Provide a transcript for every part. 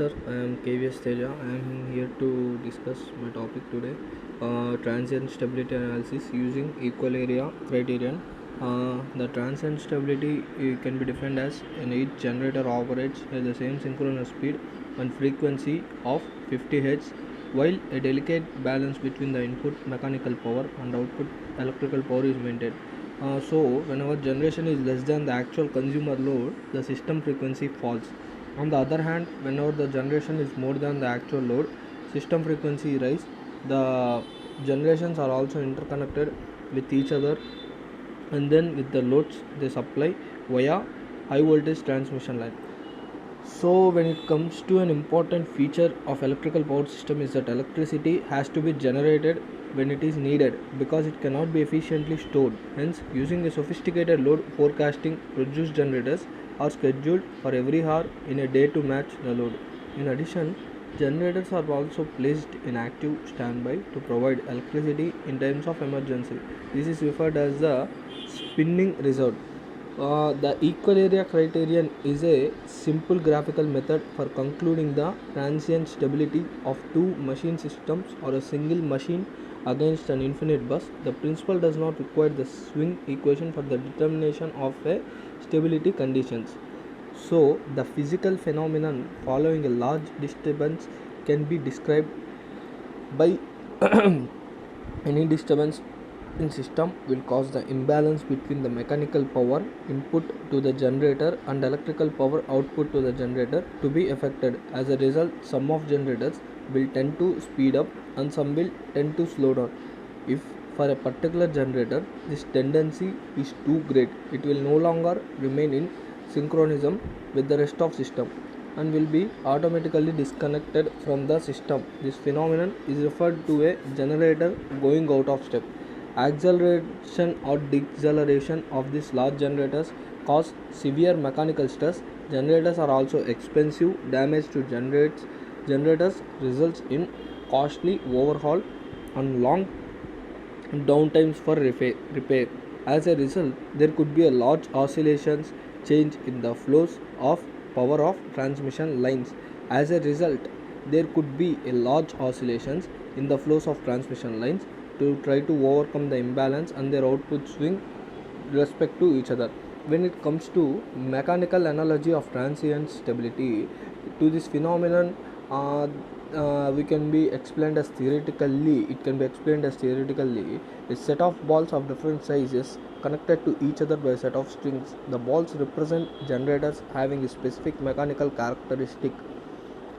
sir, I am KVS Teja. I am here to discuss my topic today, transient stability analysis using equal area criterion. The transient stability can be defined as in each generator operates at the same synchronous speed and frequency of 50 Hz, while a delicate balance between the input mechanical power and output electrical power is maintained. So, whenever generation is less than the actual consumer load, the system frequency falls. On the other hand, whenever the generation is more than the actual load, system frequency rise. The generations are also interconnected with each other and then with the loads they supply via high voltage transmission line. So when it comes to an important feature of electrical power system is that electricity has to be generated when it is needed because it cannot be efficiently stored. Hence, using a sophisticated load forecasting, produce generators are scheduled for every hour in a day to match the load. In addition, generators are also placed in active standby to provide electricity in times of emergency. This is referred as the spinning reserve. The equal area criterion is a simple graphical method for concluding the transient stability of two machine systems or a single machine against an infinite bus. The principle does not require the swing equation for the determination of a stability conditions. So, the physical phenomenon following a large disturbance can be described by any disturbance in system will cause the imbalance between the mechanical power input to the generator and electrical power output to the generator to be affected. As a result, some of generators will tend to speed up and some will tend to slow down. If for a particular generator this tendency is too great, it will no longer remain in synchronism with the rest of system and will be automatically disconnected from the system. This phenomenon is referred to a generator going out of step. Acceleration or deceleration of these large generators cause severe mechanical stress. Generators are also expensive. Damage to generators results in costly overhaul and long downtimes for repair. As a result, there could be a large oscillations change in the flows of power of transmission lines. As a result, there could be a large oscillations in the flows of transmission lines to try to overcome the imbalance and their output swing respect to each other. When it comes to mechanical analogy of transient stability, to this phenomenon, we can be explained as theoretically. It can be explained as theoretically a set of balls of different sizes connected to each other by a set of strings. The balls represent generators having a specific mechanical characteristic.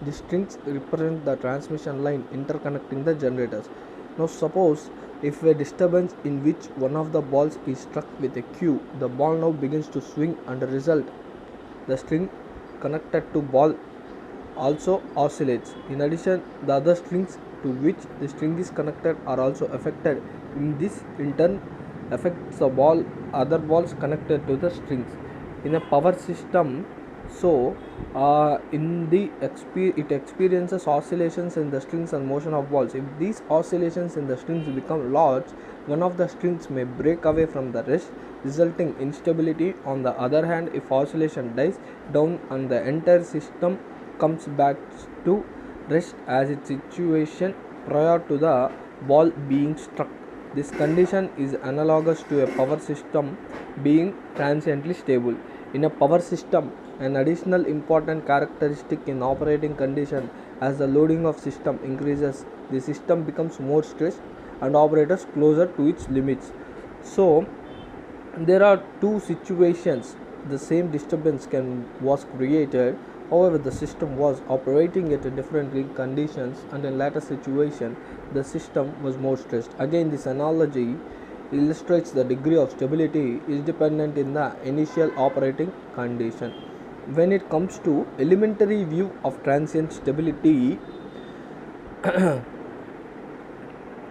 The strings represent the transmission line interconnecting the generators. Now suppose if a disturbance in which one of the balls is struck with a cue, the ball now begins to swing and as a result the string connected to ball also oscillates. In addition, the other strings to which the string is connected are also affected. This in turn affects the other balls connected to the strings. In a power system, so it experiences oscillations in the strings and motion of balls. If these oscillations in the strings become large, one of the strings may break away from the rest, resulting instability. On the other hand, if oscillation dies down and the entire system comes back to rest as its situation prior to the ball being struck. This condition is analogous to a power system being transiently stable. In a power system, an additional important characteristic in operating condition as the loading of system increases, the system becomes more stressed and operates closer to its limits. So, there are two situations the same disturbance was created. However, the system was operating at different conditions and in later situation the system was more stressed. Again, this analogy illustrates the degree of stability is dependent in the initial operating condition. When it comes to elementary view of transient stability,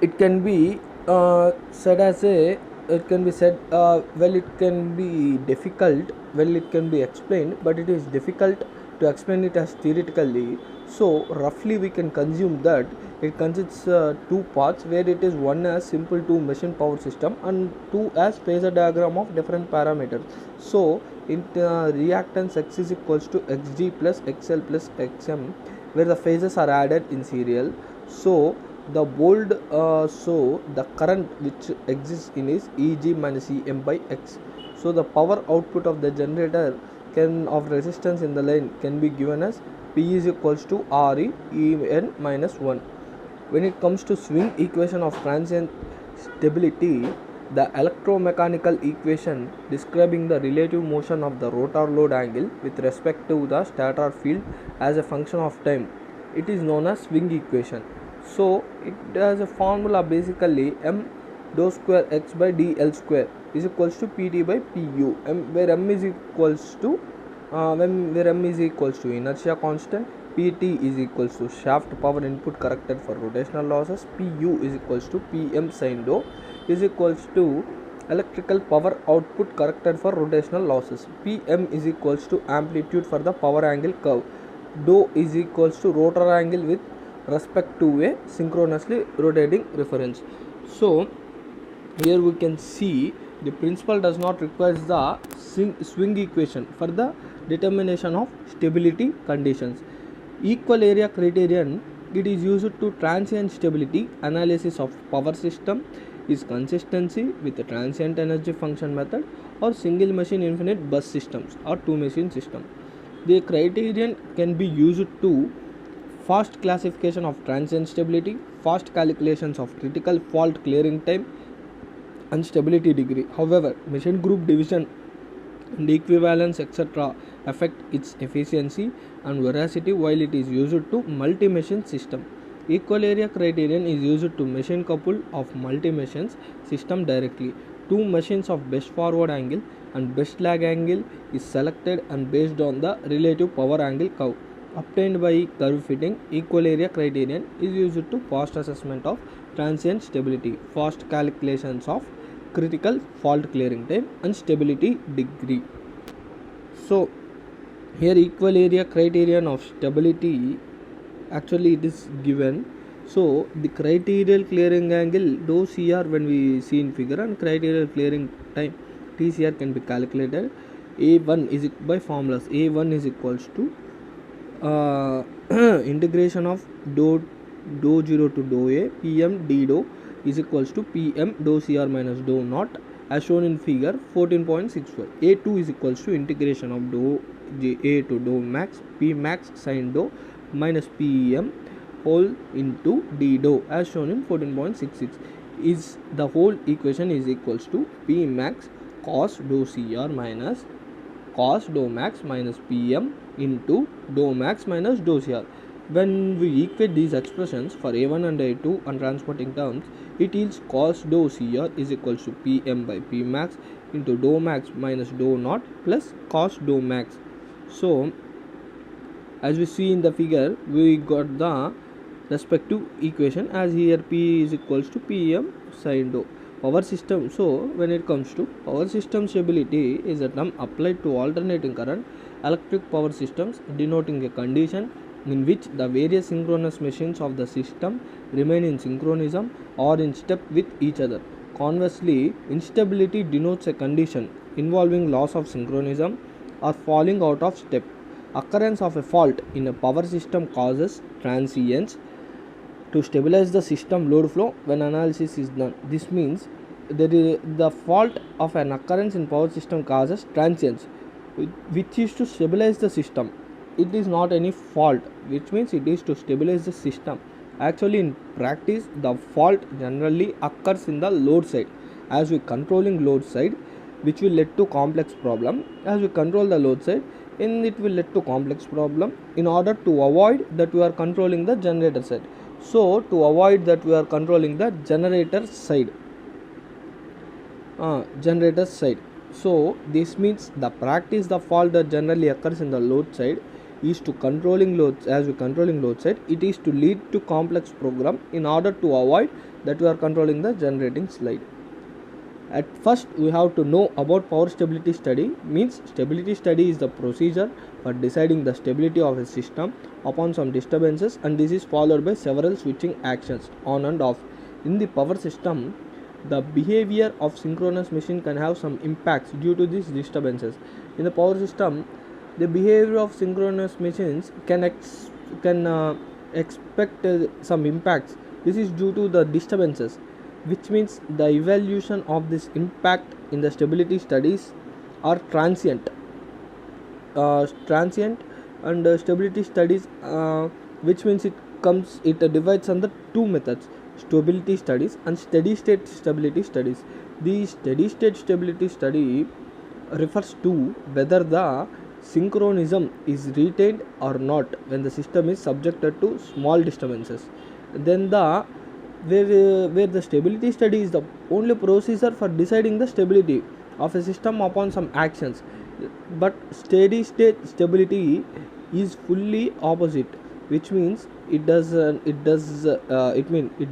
it can be said as a it can be said it can be difficult, it can be explained, but it is difficult to explain it as theoretically. So roughly we can consume that it consists two parts, where it is one as simple two machine power system and two as phasor diagram of different parameters. So in reactance X is equals to Xg plus XL plus Xm, where the phases are added in serial. So the current which exists in is Eg minus Em by X. So the power output of the generator of resistance in the line can be given as P is equals to Re En minus 1. When it comes to swing equation of transient stability, the electromechanical equation describing the relative motion of the rotor load angle with respect to the stator field as a function of time, it is known as swing equation. So it has a formula basically m dou square x by dl square is equals to pt by pu, where m is equals to inertia constant, pt is equals to shaft power input corrected for rotational losses, pu is equals to pm sin rho is equals to electrical power output corrected for rotational losses, pm is equals to amplitude for the power angle curve, dou is equals to rotor angle with respect to a synchronously rotating reference. So here we can see the principle does not require the swing equation for the determination of stability conditions. Equal area criterion, it is used to transient stability analysis of power system is consistency with the transient energy function method or single machine infinite bus systems or two machine system. The criterion can be used to fast classification of transient stability, fast calculations of critical fault clearing time and stability degree. However, machine group division and equivalence etc. affect its efficiency and veracity while it is used to multi-machine system. Equal area criterion is used to machine couple of multi-machines system directly. Two machines of best forward angle and best lag angle is selected and based on the relative power angle curve obtained by curve fitting. Equal area criterion is used to fast assessment of transient stability, fast calculations of critical fault clearing time and stability degree. So here equal area criterion of stability actually it is given. So the criterial clearing angle dou Cr when we see in figure and criterial clearing time Tcr can be calculated. A1 is by formulas. A1 is equals to integration of dou 0 to dou A Pm d dou is equals to Pm dou Cr minus dou naught as shown in figure 14.64. A2 is equals to integration of dou A to dou max P max sin dou minus Pem whole into d dou as shown in 14.66 is the whole equation is equals to P max cos dou Cr minus cos dou max minus Pm into dou max minus dou Cr. When we equate these expressions for A1 and A2 on transporting terms, it yields cos dou Cr is equals to Pm by P max into dou max minus dou naught plus cos dou max. So as we see in the figure, we got the respective equation as here P is equals to Pm sin dou. Power system, so when it comes to power system stability is a term applied to alternating current electric power systems denoting a condition in which the various synchronous machines of the system remain in synchronism or in step with each other. Conversely, instability denotes a condition involving loss of synchronism or falling out of step. Occurrence of a fault in a power system causes transients to stabilize the system load flow when analysis is done. This means the fault of an occurrence in power system causes transients which is to stabilize the system. It is not any fault, which means it is to stabilize the system. Actually in practice the fault generally occurs in the load side as we controlling load side, which will lead to complex problem. As we control the load side, and it will lead to complex problem. In order to avoid that, we are controlling the generator side. So to avoid that, we are controlling the generator side. So this means the practice the fault that generally occurs in the load side is to controlling loads. As we controlling load side, it is to lead to complex program. In order to avoid that, we are controlling the generating side. At first we have to know about power stability study. Means stability study is the procedure for deciding the stability of a system upon some disturbances, and this is followed by several switching actions on and off. In the power system, the behavior of synchronous machine can have some impacts due to these disturbances. In the power system, the behavior of synchronous machines can can expect some impacts. This is due to the disturbances, which means the evaluation of this impact in the stability studies are transient and stability studies, which means it divides under two methods: stability studies and steady state stability studies. The steady state stability study refers to whether the synchronism is retained or not when the system is subjected to small disturbances. Then where the stability study is the only procedure for deciding the stability of a system upon some actions, but steady state stability is fully opposite, which means it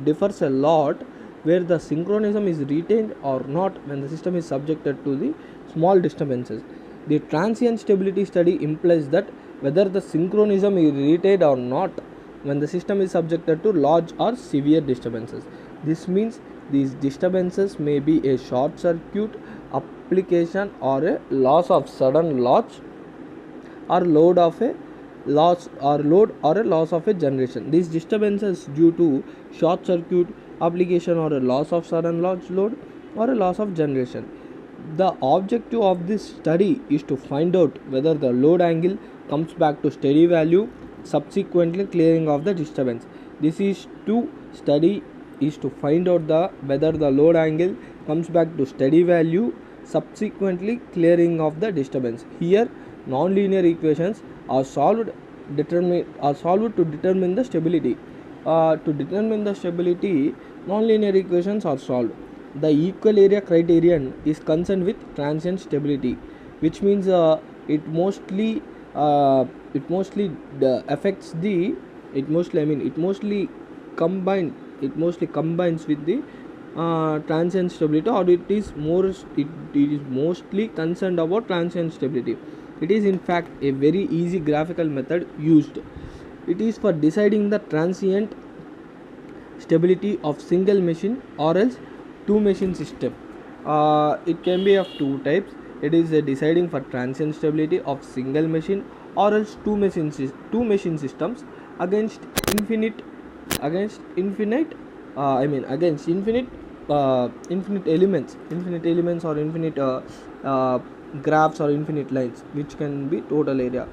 differs a lot where the synchronism is retained or not when the system is subjected to the small disturbances. The transient stability study implies that whether the synchronism is retained or not when the system is subjected to large or severe disturbances. This means these disturbances may be a short circuit application or a loss of sudden loss or load of a loss of a generation. These disturbances due to short circuit application or a loss of sudden load or a loss of generation. The objective of this study is to find out whether the load angle comes back to steady value, subsequently clearing of the disturbance. This is to study is to find out whether the load angle comes back to steady value, subsequently clearing of the disturbance. Here non-linear equations are solved to determine the stability. To determine the stability, non-linear equations are solved. The equal area criterion is concerned with transient stability, which means it mostly affects the it mostly combines with the transient stability, or it is mostly concerned about transient stability. It is in fact a very easy graphical method used. It is for deciding the transient stability of single machine or else two machine system. It can be of two types. It is deciding for transient stability of single machine or else two machine systems against infinite elements or infinite graphs or infinite lines, which can be total area.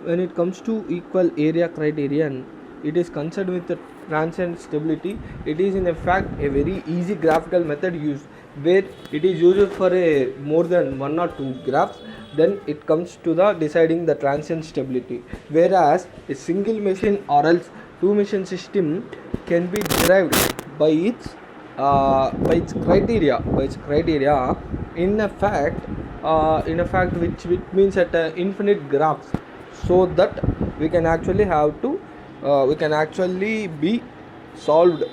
When it comes to equal area criterion, it is concerned with the transient stability. It is in fact a very easy graphical method used, where it is used for a more than one or two graphs. Then it comes to the deciding the transient stability, whereas a single machine or else two machine system can be derived by its criteria in a fact which means at infinite graphs, so that we can actually be solved.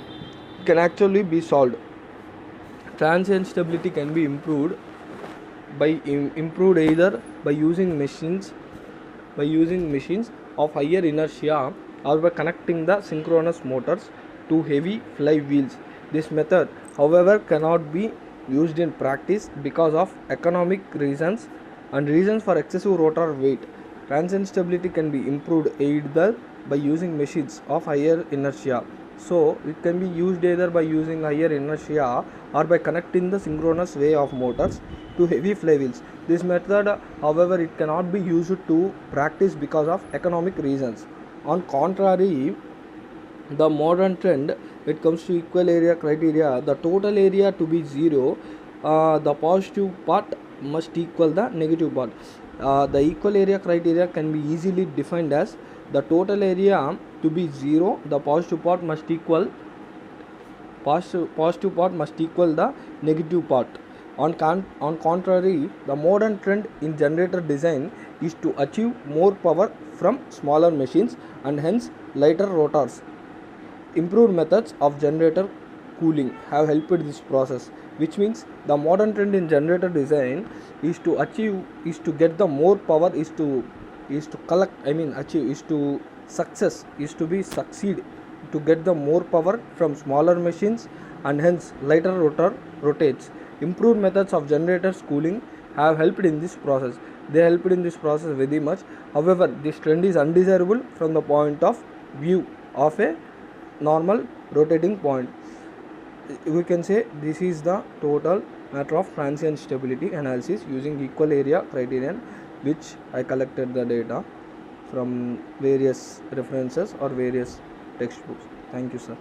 Transient stability can be improved either by using machines of higher inertia or by connecting the synchronous motors to heavy flywheels. This method, however, cannot be used in practice because of economic reasons and reasons for excessive rotor weight. Transient stability can be improved either by using machines of higher inertia. So it can be used either by using higher inertia or by connecting the synchronous way of motors to heavy flywheels. This method, however, it cannot be used to practice because of economic reasons. On contrary, the modern trend, when it comes to equal area criteria, the total area to be zero, the positive part must equal the negative part. The equal area criteria can be easily defined as the total area to be zero, the positive part must equal the negative part. On contrary, the modern trend in generator design is to achieve more power from smaller machines and hence lighter rotors. Improved methods of generator cooling have helped this process, which means the modern trend in generator design is to get the more power, succeed to get the more power from smaller machines and hence lighter rotates. Improved methods of generators cooling have helped in this process. They helped in this process very much. However, this trend is undesirable from the point of view of a normal rotating point. We can say this is the total matter of transient stability analysis using equal area criterion, which I collected the data from various references or various textbooks. Thank you, sir.